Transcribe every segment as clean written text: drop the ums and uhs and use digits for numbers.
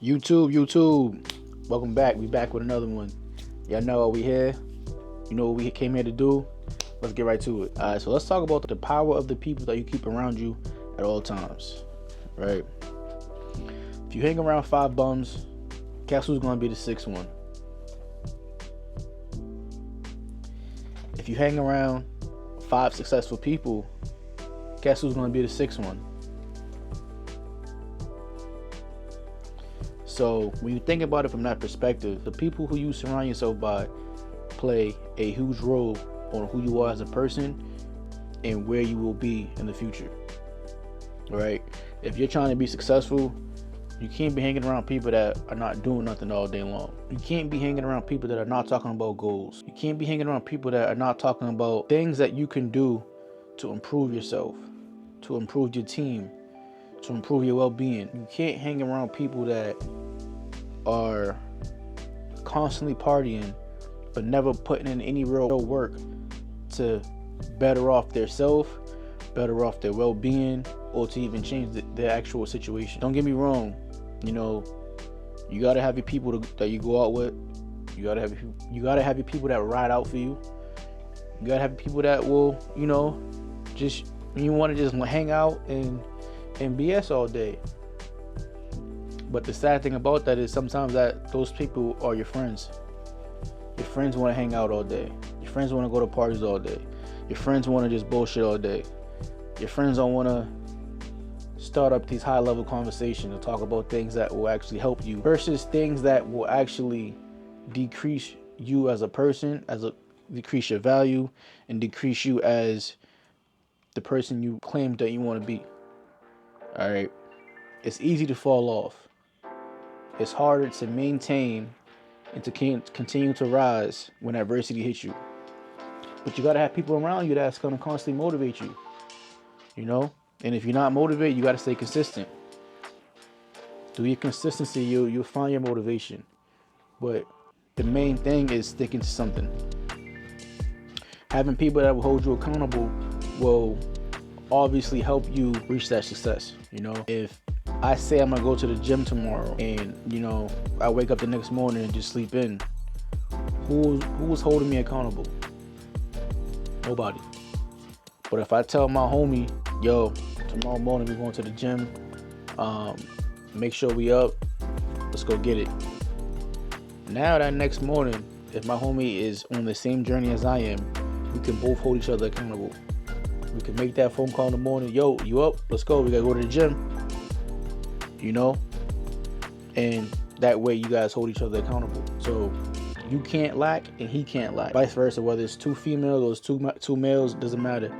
YouTube, welcome back. We back with another one. Y'all know we here. You know what we came here to do. Let's get right to it. All right, so let's talk about the power of the people that you keep around you at all times. Right? If you hang around 5 bums, guess who's gonna be the 6th one? If you hang around 5 successful people, guess who's gonna be the 6th one? So when you think about it from that perspective, the people who you surround yourself by play a huge role on who you are as a person and where you will be in the future. Right? If you're trying to be successful, you can't be hanging around people that are not doing nothing all day long. You can't be hanging around people that are not talking about goals. You can't be hanging around people that are not talking about things that you can do to improve yourself, to improve your team, to improve your well-being. You can't hang around people that are constantly partying but never putting in any real work to better off their self, better off their well-being, or to even change their actual situation. Don't get me wrong, you know, you gotta have your people that you go out with. You gotta have your people that ride out for you. You gotta have people that will, you know, just you want to just hang out and BS all day. But the sad thing about that is sometimes that those people are your friends. Your friends want to hang out all day. Your friends want to go to parties all day. Your friends want to just bullshit all day. Your friends don't want to start up these high-level conversations and talk about things that will actually help you versus things that will actually decrease you as a person, decrease your value, and decrease you as the person you claim that you want to be. All right, it's easy to fall off. It's harder to maintain and to continue to rise when adversity hits you. But you gotta have people around you that's gonna constantly motivate you. You know, and if you're not motivated, you gotta stay consistent. Through your consistency, you'll find your motivation. But the main thing is sticking to something. Having people that will hold you accountable will obviously help you reach that success. You know, if I say I'm gonna go to the gym tomorrow and, you know, I wake up the next morning and just sleep in, who's holding me accountable? Nobody. But if I tell my homie, yo, tomorrow morning we're going to the gym, make sure we up, let's go get it. Now that next morning, if my homie is on the same journey as I am, we can both hold each other accountable. We can make that phone call in the morning, yo, you up? Let's go, we gotta go to the gym. You know? And that way you guys hold each other accountable. So you can't lack and he can't lack. Vice versa, whether it's 2 females or it's two males, doesn't matter.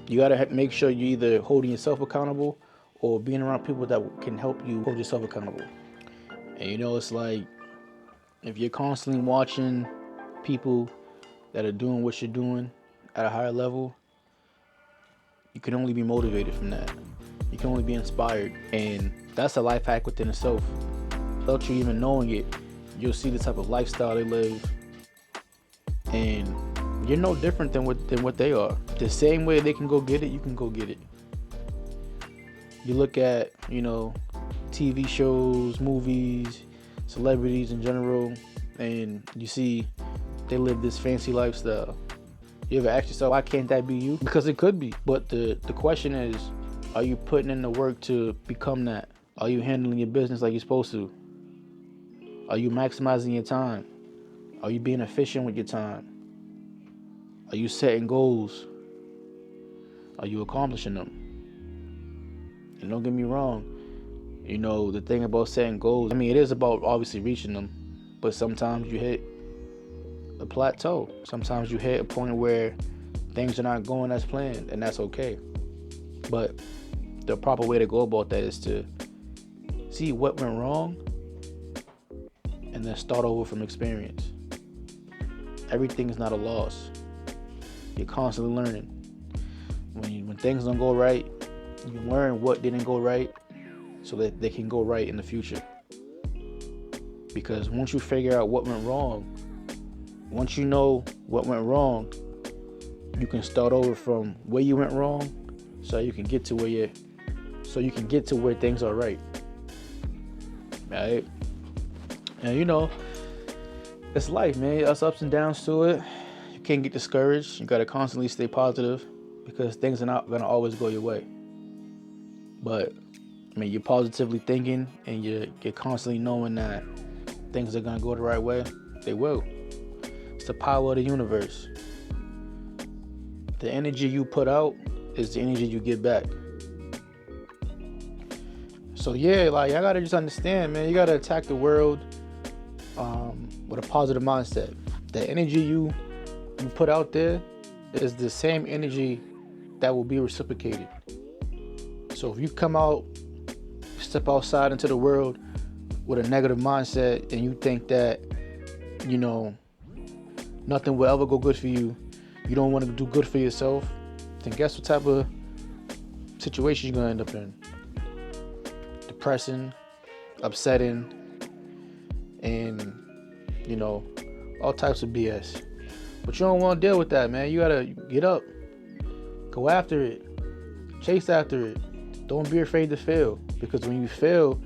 You gotta make sure you're either holding yourself accountable or being around people that can help you hold yourself accountable. And you know, it's like if you're constantly watching people that are doing what you're doing at a higher level, you can only be motivated from that. You can only be inspired. And that's a life hack within itself. Without you even knowing it, you'll see the type of lifestyle they live. And you're no different than what they are. The same way they can go get it, you can go get it. You look at, you know, TV shows, movies, celebrities in general, and you see they live this fancy lifestyle. You ever ask yourself, why can't that be you? Because it could be. But the question is, are you putting in the work to become that? Are you handling your business like you're supposed to? Are you maximizing your time? Are you being efficient with your time? Are you setting goals? Are you accomplishing them? And don't get me wrong, you know, the thing about setting goals, I mean, it is about obviously reaching them, but sometimes you hit a plateau. Sometimes you hit a point where things are not going as planned, and that's okay. But the proper way to go about that is to see what went wrong and then start over from experience. Everything is not a loss. You're constantly learning. When things don't go right, you learn what didn't go right so that they can go right in the future. Because once you figure out what went wrong, once you know what went wrong, you can start over from where you went wrong so you can get to where things are right. right? And it's life, man. There's ups and downs to it. You can't get discouraged. You gotta constantly stay positive because things are not gonna always go your way. But I mean, you're positively thinking and you're constantly knowing that things are gonna go the right way. They will. It's the power of the universe. The energy you put out is the energy you get back. So yeah, like I gotta just understand, man. You gotta attack the world with a positive mindset. The energy you put out there is the same energy that will be reciprocated. So if you come out, step outside into the world with a negative mindset and you think that, nothing will ever go good for you, you don't want to do good for yourself, then guess what type of situation you're going to end up in? Depressing, upsetting, and, all types of BS. But you don't want to deal with that, man. You got to get up, go after it, chase after it. Don't be afraid to fail, because when you fail,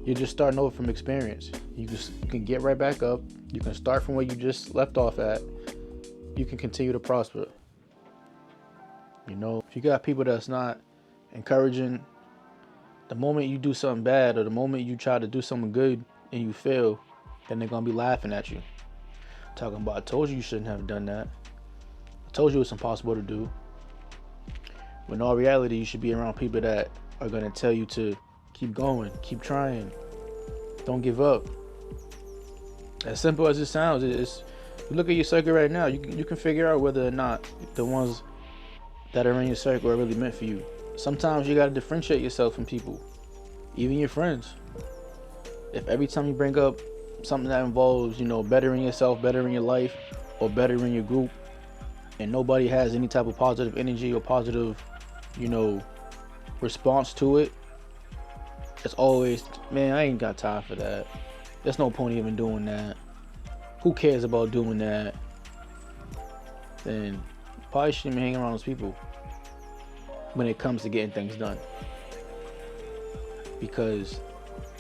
you're just starting over from experience. You can get right back up. You can start from where you just left off at. You can continue to prosper. If you got people that's not encouraging, the moment you do something bad or the moment you try to do something good and you fail, then they're going to be laughing at you. Talking about, I told you shouldn't have done that. I told you it's impossible to do. When in all reality, you should be around people that are going to tell you to keep going, keep trying, don't give up. As simple as it sounds, you look at your circle right now, you can figure out whether or not the ones that are in your circle are really meant for you. Sometimes you got to differentiate yourself from people, even your friends. If every time you bring up something that involves, bettering yourself, bettering your life, or bettering your group, and nobody has any type of positive energy or positive, response to it, it's always, man, I ain't got time for that. There's no point even doing that. Who cares about doing that? Then you probably shouldn't be hanging around those people when it comes to getting things done. Because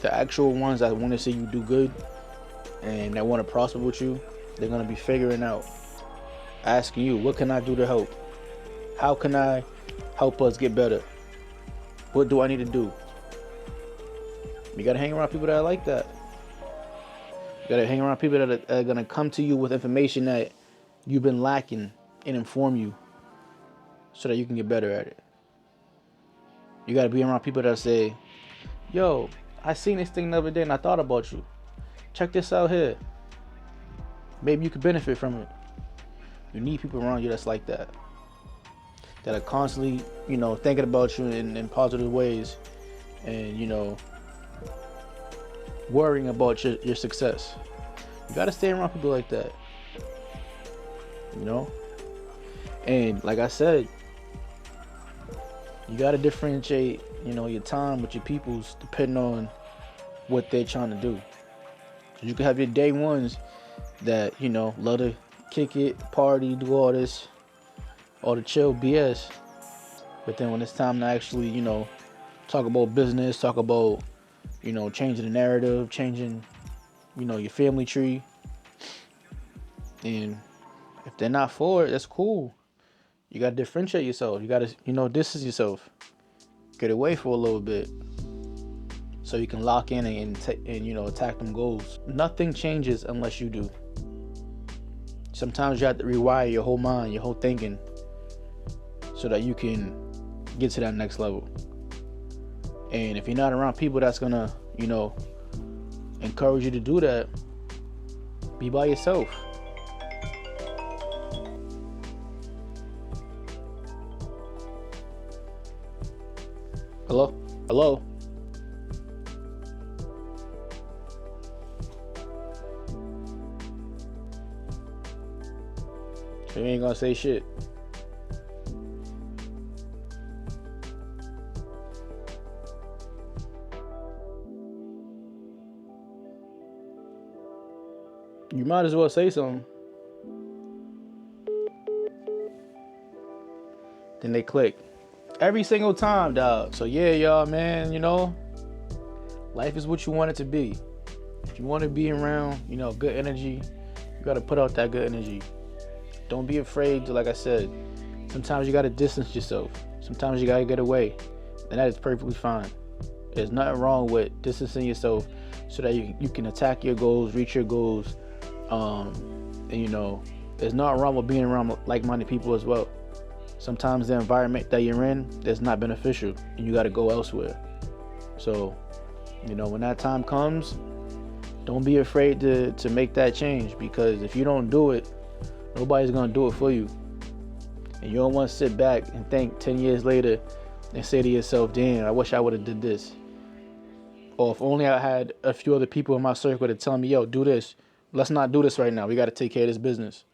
the actual ones that want to see you do good and that want to prosper with you, they're going to be figuring out, asking you, what can I do to help? How can I help us get better? What do I need to do? You got to hang around people that are like that. You got to hang around people that are going to come to you with information that you've been lacking and inform you so that you can get better at it. You got to be around people that say, yo, I seen this thing the other day and I thought about you. Check this out here. Maybe you could benefit from it. You need people around you that's like that. That are constantly, thinking about you in positive ways and, worrying about your success. You got to stay around people like that. And like I said, you got to differentiate, your time with your peoples depending on what they're trying to do. You can have your day ones that, love to kick it, party, do all this, all the chill BS. But then when it's time to actually, talk about business, talk about, changing the narrative, changing, your family tree. And if they're not for it, that's cool. You got to differentiate yourself. You got to, distance yourself. Get away for a little bit so you can lock in and attack them goals. Nothing changes unless you do. Sometimes you have to rewire your whole mind, your whole thinking, so that you can get to that next level. And if you're not around people that's gonna, encourage you to do that, be by yourself. Hello? Hello? You ain't gonna say shit. You might as well say something. Then they click. Every single time, dog. So yeah, y'all, man, life is what you want it to be. If you want to be around, good energy, you got to put out that good energy. Don't be afraid to, like I said, sometimes you got to distance yourself. Sometimes you got to get away. And that is perfectly fine. There's nothing wrong with distancing yourself so that you can attack your goals, reach your goals. And there's nothing wrong with being around like-minded people as well. Sometimes the environment that you're in is not beneficial and you got to go elsewhere. So, when that time comes, don't be afraid to make that change, because if you don't do it, nobody's going to do it for you. And you don't want to sit back and think 10 years later and say to yourself, damn, I wish I would have did this. Or if only I had a few other people in my circle to tell me, yo, do this. Let's not do this right now. We got to take care of this business.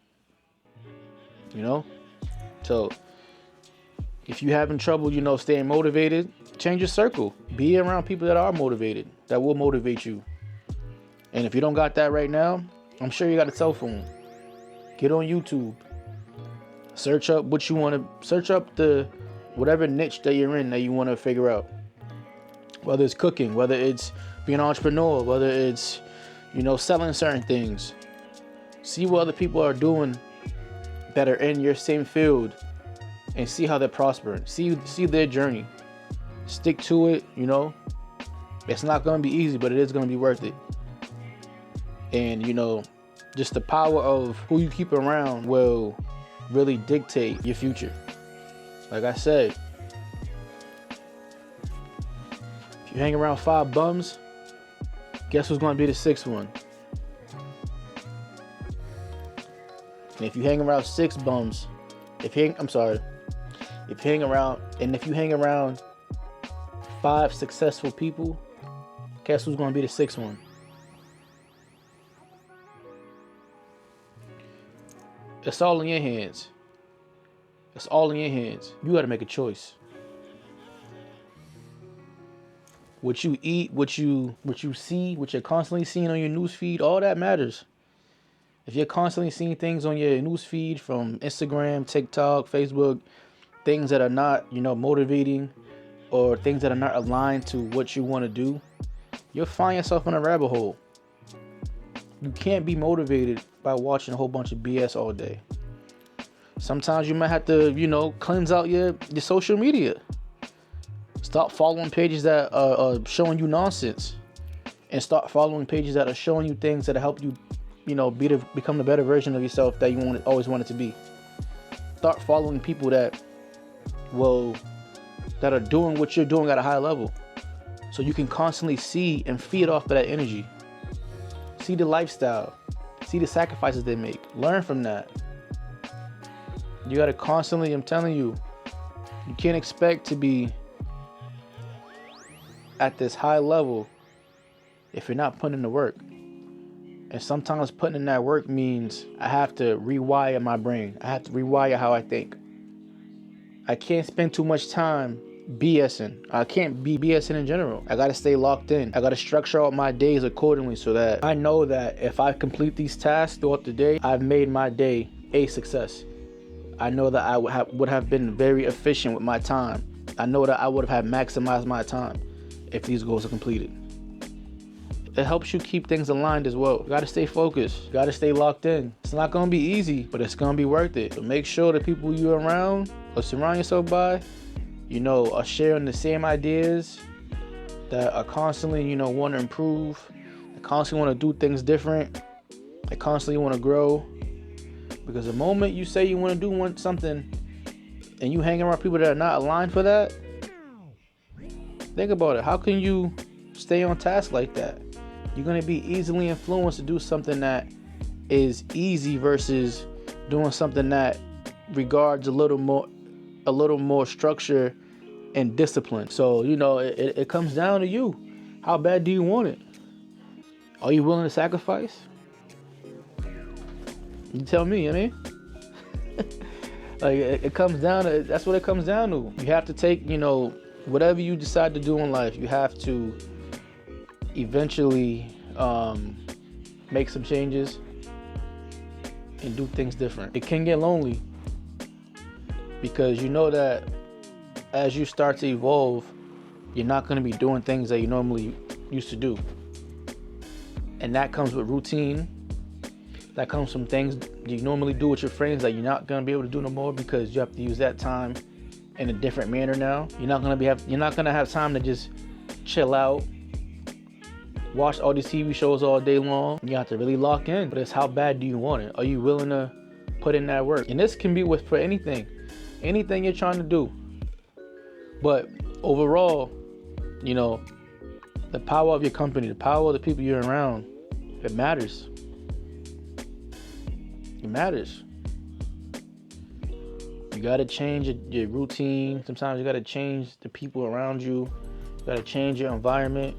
So if you're having trouble, staying motivated, change your circle. Be around people that are motivated, that will motivate you. And if you don't got that right now, I'm sure you got a cell phone. Get on YouTube. Search up what you want to, search up whatever niche that you're in that you want to figure out. Whether it's cooking, whether it's being an entrepreneur, whether it's, selling certain things. See what other people are doing that are in your same field and see how they're prospering. See their journey. Stick to it, It's not going to be easy, but it is going to be worth it. And, just the power of who you keep around will really dictate your future. Like I said, if you hang around 5 bums, guess who's going to be the 6th one? And if you hang around 6 bums, if you hang around 5 successful people, guess who's going to be the 6th one? It's all in your hands. It's all in your hands. You got to make a choice. What you eat, what you see, what you're constantly seeing on your news feed, all that matters. If you're constantly seeing things on your news feed from Instagram, TikTok, Facebook, things that are not, motivating, or things that are not aligned to what you want to do, you'll find yourself in a rabbit hole. You can't be motivated by watching a whole bunch of BS all day. Sometimes you might have to, cleanse out your social media. Stop following pages that are showing you nonsense, and start following pages that are showing you things that help you, become the better version of yourself that you always wanted to be. Start following people that are doing what you're doing at a high level, so you can constantly see and feed off of that energy. See the lifestyle, see the sacrifices they make, learn from that. You gotta constantly, I'm telling you, you can't expect to be at this high level if you're not putting in the work. And sometimes putting in that work means I have to rewire my brain. I have to rewire how I think. I can't spend too much time BSing. I can't be BSing in general. I gotta stay locked in. I gotta structure out my days accordingly so that I know that if I complete these tasks throughout the day, I've made my day a success. I know that I would have been very efficient with my time. I know that I would have maximized my time if these goals are completed. It helps you keep things aligned as well. You gotta stay focused. You gotta stay locked in. It's not gonna be easy, but it's gonna be worth it. So make sure the people you're around or surround yourself by, are sharing the same ideas, that are constantly, want to improve, that constantly want to do things different, that constantly want to grow. Because the moment you say you want to do something and you hang around people that are not aligned for that, think about it. How can you stay on task like that? You're going to be easily influenced to do something that is easy versus doing something that regards a little more structure and discipline. So, it comes down to you. How bad do you want it? Are you willing to sacrifice? You tell me, like it comes down to, that's what it comes down to. You have to take, whatever you decide to do in life, you have to eventually make some changes and do things different. It can get lonely because that as you start to evolve, you're not going to be doing things that you normally used to do. And that comes with routine. That comes from things you normally do with your friends that you're not gonna be able to do no more because you have to use that time in a different manner now. You're not gonna have time to just chill out, watch all these TV shows all day long. You have to really lock in. But it's how bad do you want it? Are you willing to put in that work? And this can be for anything you're trying to do. But overall, you know, the power of your company, the power of the people you're around, it matters. It matters. You gotta change your routine. Sometimes you gotta change the people around you. You gotta change your environment.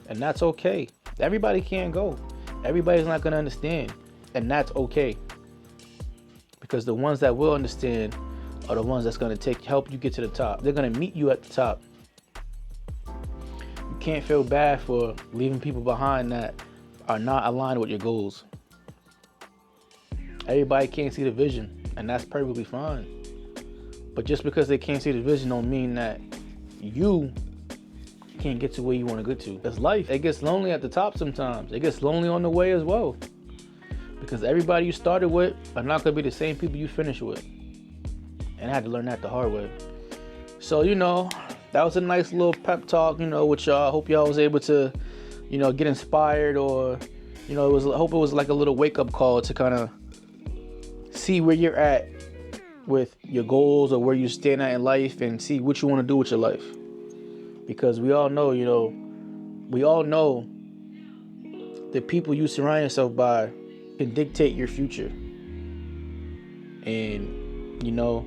And that's okay. Everybody can't go. Everybody's not gonna understand. And that's okay. Because the ones that will understand are the ones that's gonna help you get to the top. They're gonna meet you at the top. You can't feel bad for leaving people behind that are not aligned with your goals. Everybody can't see the vision, and that's perfectly fine. But just because they can't see the vision don't mean that you can't get to where you want to get to. That's life. It gets lonely at the top sometimes. It gets lonely on the way as well. Because everybody you started with are not going to be the same people you finish with. And I had to learn that the hard way. So, you know, that was a nice little pep talk, you know, with y'all. I hope y'all was able to, you know, get inspired, or, you know, I hope it was like a little wake-up call to kind of see where you're at with your goals or where you stand at in life, and see what you want to do with your life. Because we all know, the people you surround yourself by can dictate your future. And, you know,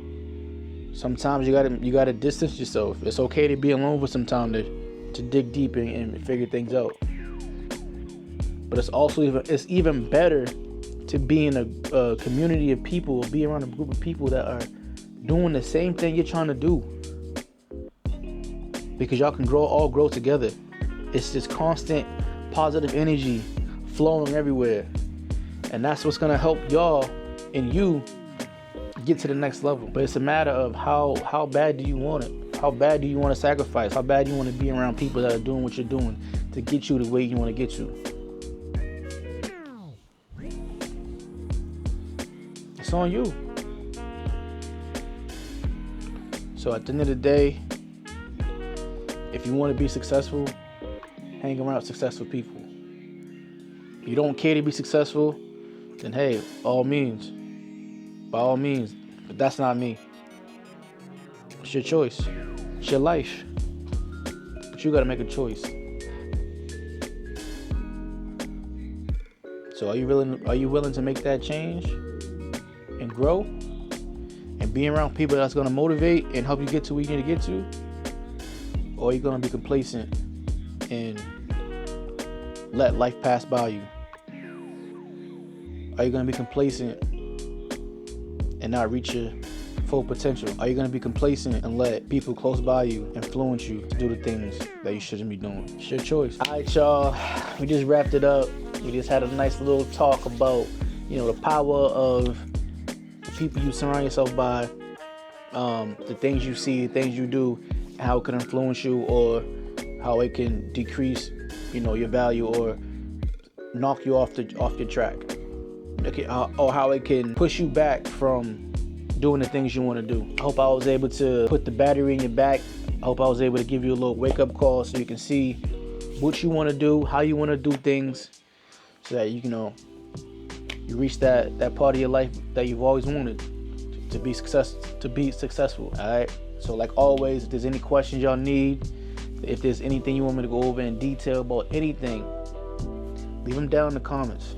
sometimes you gotta distance yourself. It's okay to be alone for some time to dig deep and figure things out. But it's even better to be in a community of people, be around a group of people that are doing the same thing you're trying to do. Because y'all can all grow together. It's this constant positive energy flowing everywhere. And that's what's gonna help y'all and you get to the next level. But it's a matter of how bad do you want it? How bad do you want to sacrifice? How bad do you want to be around people that are doing what you're doing to get you the way you want to get to? It's on you. So at the end of the day, if you want to be successful, hang around successful people. If you don't care to be successful, then hey, by all means. But that's not me. It's your choice. It's your life. But you gotta make a choice. So are you willing to make that change and grow and be around people that's gonna motivate and help you get to where you need to get to? Or are you gonna be complacent and let life pass by you? Are you gonna be complacent and not reach your full potential? Are you gonna be complacent and let people close by you influence you to do the things that you shouldn't be doing? It's your choice. All right, y'all. We just wrapped it up. We just had a nice little talk about, the power of the people you surround yourself by, the things you see, the things you do, how it can influence you, or how it can decrease, your value, or knock you off your track. Okay, or how it can push you back from doing the things you want to do. I hope I was able to put the battery in your back. I hope I was able to give you a little wake-up call so you can see what you want to do, how you want to do things, so that you reach that part of your life that you've always wanted to be successful. All right. So like always, if there's any questions y'all need, if there's anything you want me to go over in detail about anything, leave them down in the comments.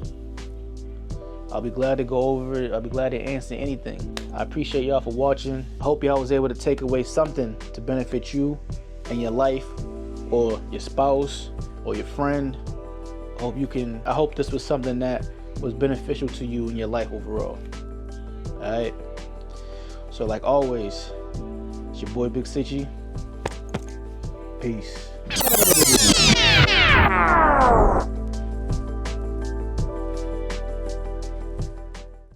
I'll be glad to go over it. I'll be glad to answer anything. I appreciate y'all for watching. I hope y'all was able to take away something to benefit you and your life, or your spouse, or your friend. I hope this was something that was beneficial to you in your life overall. Alright. So like always, it's your boy Big Sitchy. Peace.